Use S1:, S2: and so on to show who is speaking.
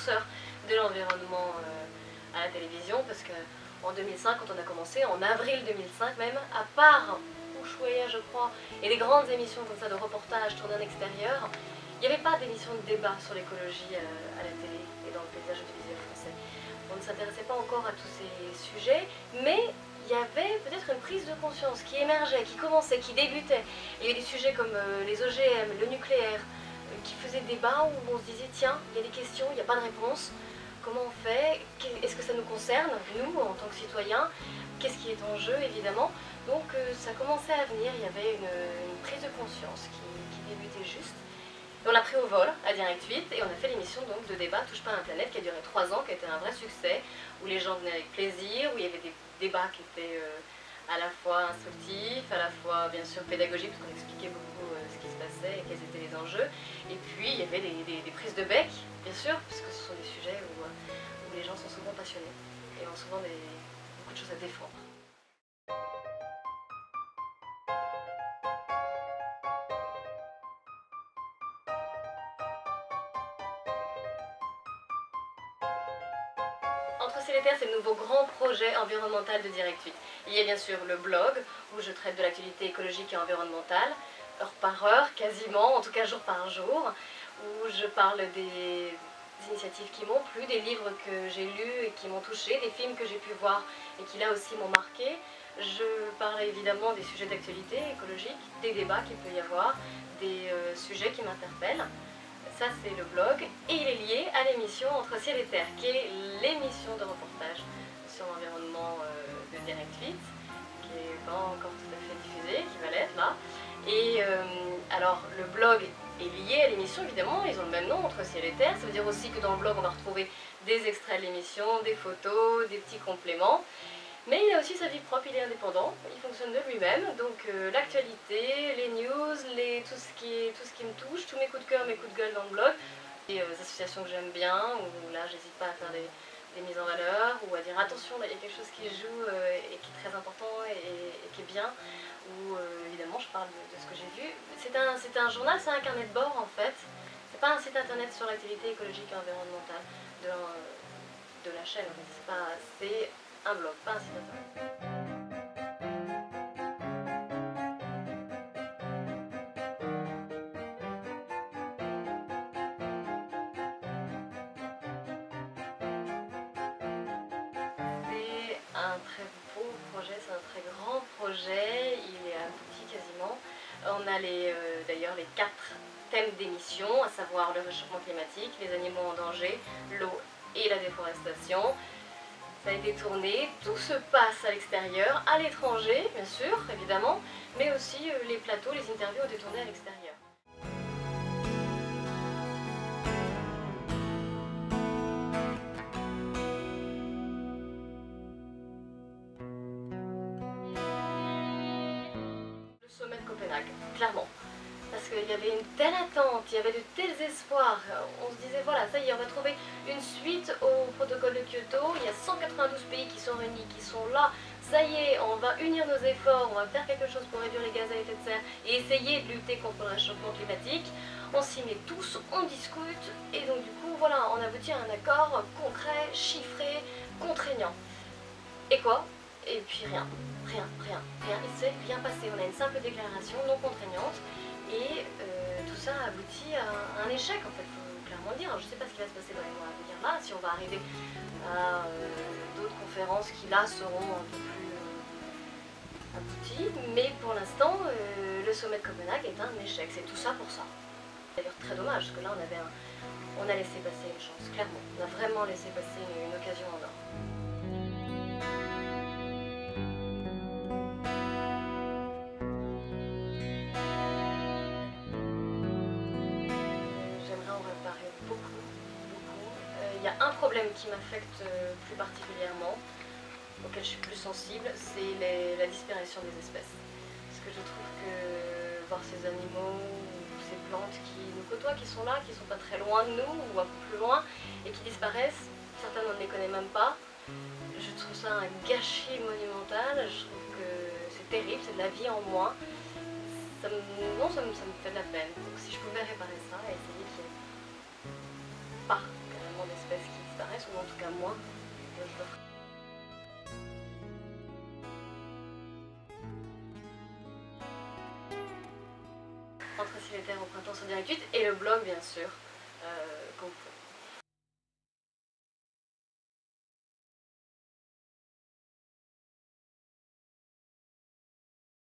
S1: précurseurs de l'environnement à la télévision, parce qu'en 2005, quand on a commencé, en avril 2005 même, à part Ushuaïa je crois, et des grandes émissions comme ça de reportages tournées en extérieur, il n'y avait pas d'émission de débat sur l'écologie à la télé et dans le paysage audiovisuel français. On ne s'intéressait pas encore à tous ces sujets, mais il y avait peut-être une prise de conscience qui émergeait, qui commençait, qui débutait. Il y avait des sujets comme les OGM, le nucléaire, qui faisaient débat où on se disait tiens, il y a des questions, il n'y a pas de réponse. Comment on fait? Est-ce que ça nous concerne, nous, en tant que citoyens? Qu'est-ce qui est en jeu, évidemment? Donc ça commençait à venir, il y avait une prise de conscience qui débutait juste. Et on a pris au vol à Direct 8 et on a fait l'émission donc de débat Touche pas à la planète qui a duré 3 ans, qui a été un vrai succès, où les gens venaient avec plaisir, où il y avait des débats qui étaient à la fois instructifs, à la fois bien sûr pédagogiques, parce qu'on expliquait beaucoup ce qui se passait et quels étaient les enjeux. Et puis il y avait des prises de bec, bien sûr, puisque ce sont des sujets où les gens sont souvent passionnés et ont souvent beaucoup de choses à défendre. Entre ciel et terre, c'est le nouveau grand projet environnemental de Direct 8. Il y a bien sûr le blog, où je traite de l'actualité écologique et environnementale, heure par heure, quasiment, en tout cas jour par jour, où je parle des initiatives qui m'ont plu, des livres que j'ai lus et qui m'ont touché, des films que j'ai pu voir et qui là aussi m'ont marqué. Je parle évidemment des sujets d'actualité écologique, des débats qu'il peut y avoir, des sujets qui m'interpellent. Ça c'est le blog et il est lié à l'émission Entre ciel et terre qui est l'émission de reportage sur l'environnement de Direct 8 qui n'est pas encore tout à fait diffusée, qui va l'être là. Et alors le blog est lié à l'émission évidemment, ils ont le même nom, Entre ciel et terre. Ça veut dire aussi que dans le blog on va retrouver des extraits de l'émission, des photos, des petits compléments. Mais il a aussi sa vie propre, il est indépendant, il fonctionne de lui-même, donc l'actualité, les news, tout ce qui me touche, tous mes coups de cœur, mes coups de gueule dans le blog, des associations que j'aime bien, où là j'hésite pas à faire des mises en valeur, ou à dire attention, là il y a quelque chose qui joue et qui est très important et qui est bien, où évidemment je parle de ce que j'ai vu. C'est un journal, c'est un carnet de bord en fait, c'est pas un site internet sur l'actualité écologique et environnementale de la chaîne, c'est un blog, pas un site internet. C'est un très beau projet, c'est un très grand projet, il est abouti quasiment. On a d'ailleurs les 4 thèmes d'émission, à savoir le réchauffement climatique, les animaux en danger, l'eau et la déforestation. Ça a été tourné, tout se passe à l'extérieur, à l'étranger bien sûr, évidemment, mais aussi les plateaux, les interviews ont été tournés à l'extérieur. Le sommet de Copenhague, clairement. Parce qu'il y avait une telle attente, il y avait de tels espoirs, on se disait voilà, ça y est, on va trouver une suite au protocole de Kyoto, il y a 192 pays qui sont réunis, qui sont là, ça y est, on va unir nos efforts, on va faire quelque chose pour réduire les gaz à effet de serre et essayer de lutter contre le réchauffement climatique. On s'y met tous, on discute et donc du coup voilà, on aboutit à un accord concret, chiffré, contraignant. Et quoi? Et puis rien, il s'est rien passé, on a une simple déclaration non contraignante. Et tout ça aboutit à un échec en fait, il faut clairement le dire. Je ne sais pas ce qui va se passer dans les mois à venir là, si on va arriver à d'autres conférences qui là seront un peu plus abouties. Mais pour l'instant, le sommet de Copenhague est un échec, c'est tout ça pour ça. D'ailleurs très dommage, parce que là on a laissé passer une chance, clairement. On a vraiment laissé passer une occasion en or. Il y a un problème qui m'affecte plus particulièrement, auquel je suis plus sensible, c'est la disparition des espèces. Parce que je trouve que voir ces animaux ou ces plantes qui nous côtoient, qui sont là, qui ne sont pas très loin de nous ou un peu plus loin, et qui disparaissent, certains on ne les connaît même pas, je trouve ça un gâchis monumental, je trouve que c'est terrible, c'est de la vie en moins. Ça me fait de la peine. Donc si je pouvais réparer ça et essayer qu'il n'y ait pas d'espèces max, ou en tout cas moins. Je le ferai. Rentrée célibataire au printemps sur Direct 8 et le blog bien sûr, qu'on